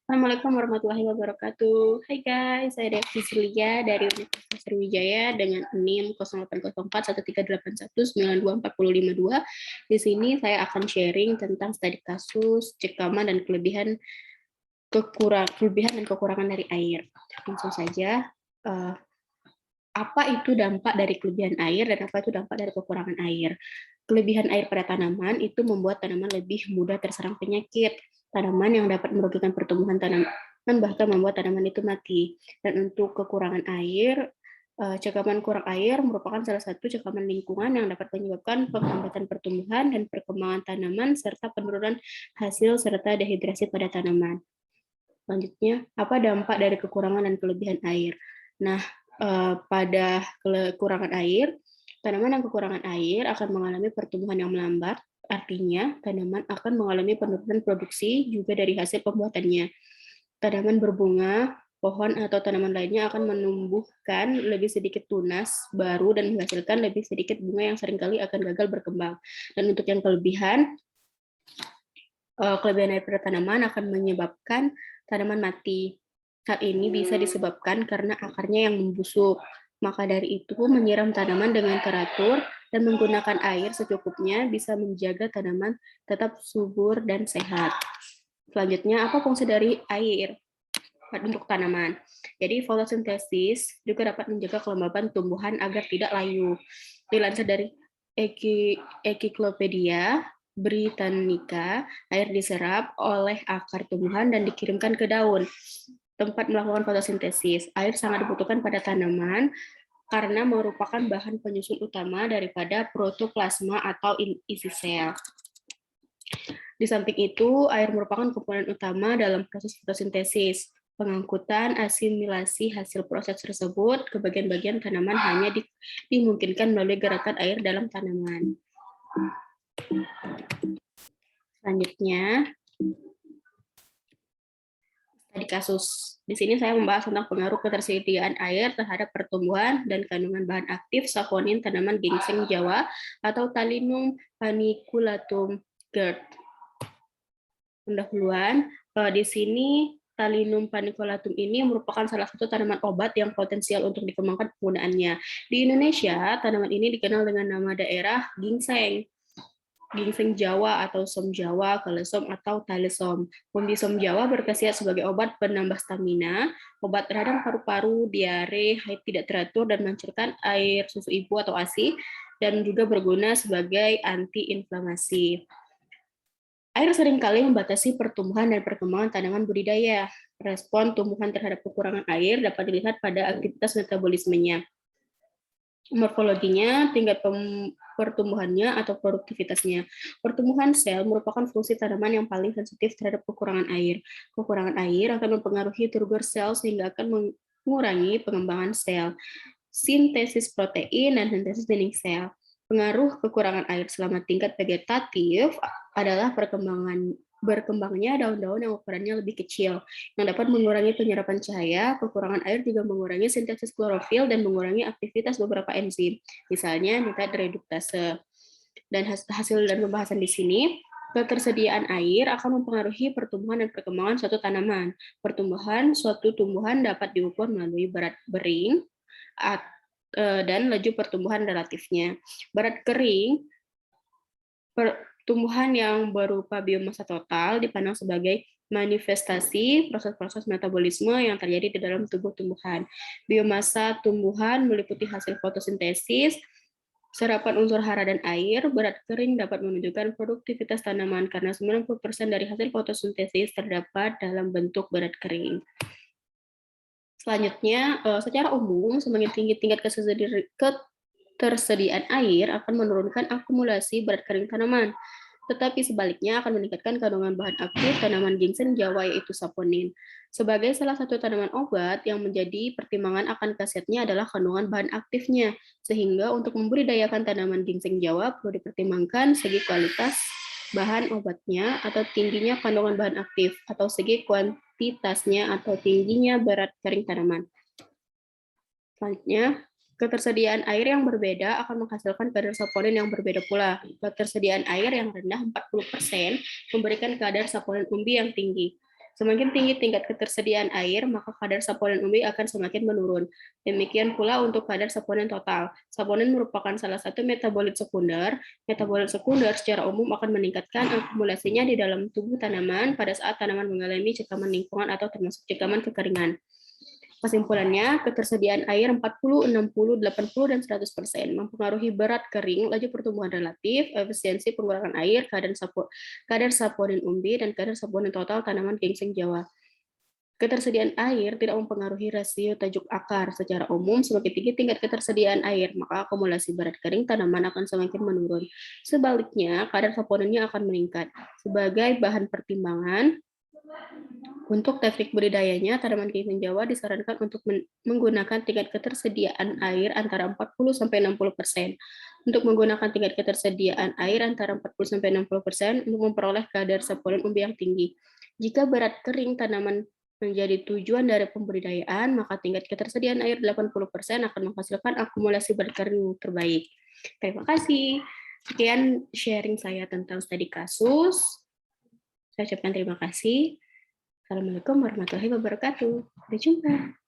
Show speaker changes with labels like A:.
A: Assalamualaikum warahmatullahi wabarakatuh. Hai guys, saya Devi Silia dari Universitas Sriwijaya dengan NIM 08041381924052. Di sini saya akan sharing tentang studi kasus, cekaman dan kelebihan dan kekurangan dari air. Langsung saja, apa itu dampak dari kelebihan air dan apa itu dampak dari kekurangan air? Kelebihan air pada tanaman itu membuat tanaman lebih mudah terserang penyakit. Tanaman yang dapat merugikan pertumbuhan tanaman bahkan membuat tanaman itu mati. Dan untuk kekurangan air, cekaman kurang air merupakan salah satu cekaman lingkungan yang dapat menyebabkan penghambatan pertumbuhan dan perkembangan tanaman serta penurunan hasil serta dehidrasi pada tanaman. Selanjutnya, apa dampak dari kekurangan dan kelebihan air? Nah, pada kekurangan air, tanaman yang kekurangan air akan mengalami pertumbuhan yang melambat, artinya tanaman akan mengalami penurunan produksi juga dari hasil pembuatannya. Tanaman berbunga, pohon atau tanaman lainnya akan menumbuhkan lebih sedikit tunas baru dan menghasilkan lebih sedikit bunga yang seringkali akan gagal berkembang. Dan untuk yang kelebihan air pada tanaman akan menyebabkan tanaman mati. Hal ini bisa disebabkan karena akarnya yang membusuk. Maka dari itu, menyiram tanaman dengan teratur dan menggunakan air secukupnya bisa menjaga tanaman tetap subur dan sehat. Selanjutnya, apa fungsi dari air untuk tanaman? Jadi, fotosintesis juga dapat menjaga kelembaban tumbuhan agar tidak layu. Dilansir dari Encyclopedia Britannica, air diserap oleh akar tumbuhan dan dikirimkan ke daun tempat melakukan fotosintesis. Air sangat dibutuhkan pada tanaman karena merupakan bahan penyusun utama daripada protoplasma atau isi sel. Di samping itu, air merupakan komponen utama dalam proses fotosintesis. Pengangkutan asimilasi hasil proses tersebut ke bagian-bagian tanaman hanya dimungkinkan melalui gerakan air dalam tanaman. Selanjutnya, di kasus. Di sini saya membahas tentang pengaruh ketersediaan air terhadap pertumbuhan dan kandungan bahan aktif saponin tanaman ginseng Jawa atau Talinum paniculatum GERD. Pendahuluan, di sini Talinum paniculatum ini merupakan salah satu tanaman obat yang potensial untuk dikembangkan penggunaannya. Di Indonesia, tanaman ini dikenal dengan nama daerah ginseng Jawa atau som Jawa, kalesom atau talesom. Umbi som Jawa berkhasiat sebagai obat penambah stamina, obat radang paru-paru, diare, haid tidak teratur, dan mencurahkan air susu ibu atau ASI, dan juga berguna sebagai anti-inflamasi. Air seringkali membatasi pertumbuhan dan perkembangan tanaman budidaya. Respon tumbuhan terhadap kekurangan air dapat dilihat pada aktivitas metabolismenya, morfologinya, tingkat pertumbuhannya atau produktivitasnya. Pertumbuhan sel merupakan fungsi tanaman yang paling sensitif terhadap kekurangan air. Kekurangan air akan mempengaruhi turgor sel sehingga akan mengurangi pengembangan sel, sintesis protein, dan sintesis dinding sel. Pengaruh kekurangan air selama tingkat vegetatif adalah berkembangnya daun-daun yang ukurannya lebih kecil, yang dapat mengurangi penyerapan cahaya. Kekurangan air juga mengurangi sintesis klorofil dan mengurangi aktivitas beberapa enzim, misalnya nitrat reduktase. Dan hasil dan pembahasan di sini, ketersediaan air akan mempengaruhi pertumbuhan dan perkembangan suatu tanaman. Pertumbuhan suatu tumbuhan dapat diukur melalui berat bering dan laju pertumbuhan relatifnya. Berat kering, pertumbuhan yang berupa biomasa total dipandang sebagai manifestasi proses-proses metabolisme yang terjadi di dalam tubuh tumbuhan. Biomasa tumbuhan meliputi hasil fotosintesis, serapan unsur hara dan air. Berat kering dapat menunjukkan produktivitas tanaman karena 90% dari hasil fotosintesis terdapat dalam bentuk berat kering. Selanjutnya, secara umum, semakin tinggi tingkat ketersediaan air akan menurunkan akumulasi berat kering tanaman, tetapi sebaliknya akan meningkatkan kandungan bahan aktif tanaman ginseng Jawa, yaitu saponin. Sebagai salah satu tanaman obat, yang menjadi pertimbangan akan khasiatnya adalah kandungan bahan aktifnya, sehingga untuk membudidayakan tanaman ginseng Jawa perlu dipertimbangkan segi kualitas bahan obatnya atau tingginya kandungan bahan aktif, atau segi kuantitasnya atau tingginya berat kering tanaman. Selanjutnya, ketersediaan air yang berbeda akan menghasilkan kadar saponin yang berbeda pula. Ketersediaan air yang rendah 40% memberikan kadar saponin umbi yang tinggi. Semakin tinggi tingkat ketersediaan air, maka kadar saponin umbi akan semakin menurun. Demikian pula untuk kadar saponin total. Saponin merupakan salah satu metabolit sekunder. Metabolit sekunder secara umum akan meningkatkan akumulasinya di dalam tubuh tanaman pada saat tanaman mengalami cekaman lingkungan atau termasuk cekaman kekeringan. Kesimpulannya, ketersediaan air 40, 60, 80, dan 100% mempengaruhi berat kering, laju pertumbuhan relatif, efisiensi pengurangan air, kadar saponin umbi, dan kadar saponin total tanaman gingseng Jawa. Ketersediaan air tidak mempengaruhi rasio tajuk akar. Secara umum, semakin tinggi tingkat ketersediaan air, maka akumulasi berat kering tanaman akan semakin menurun. Sebaliknya, kadar saponinnya akan meningkat. Sebagai bahan pertimbangan, untuk teknik budidayanya, tanaman ginseng Jawa disarankan untuk menggunakan tingkat ketersediaan air antara 40-60%. Untuk menggunakan tingkat ketersediaan air antara 40-60% untuk memperoleh kadar saponin umbi yang tinggi. Jika berat kering tanaman menjadi tujuan dari pembudidayaan, maka tingkat ketersediaan air 80% akan menghasilkan akumulasi berat kering terbaik. Terima kasih. Sekian sharing saya tentang studi kasus. Saya ucapkan terima kasih. Assalamualaikum warahmatullahi wabarakatuh. Sampai jumpa.